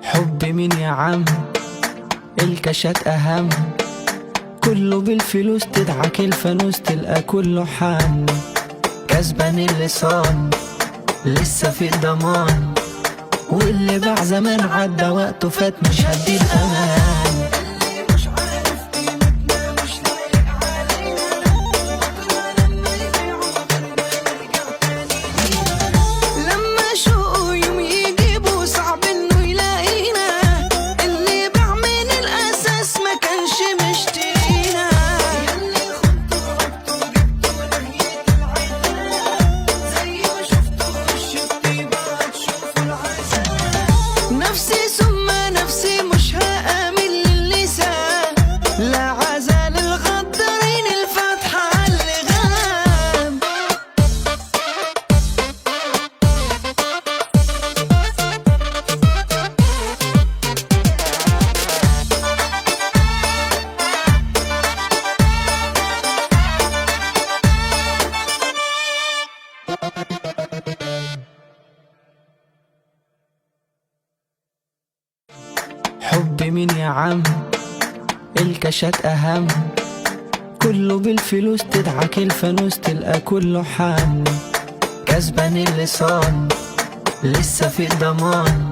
حب مين يا عم؟ الكاشات أهم، كله بالفلوس تدعك الفانوس تلقى كله حن. كسبان اللسان لسه في الضمان، واللي باع زمان عدى وقته فات مش هدي الأمان. نفسي ثم نفسي مش هآمن للسان، لا عزال الغدارين الفاتحة اللي غاب. حب مين يا عم؟ الكاشات أهم، كله بالفلوس تدعك الفانوس تلقى كله حن. كسبان اللسان لسه في الضمان،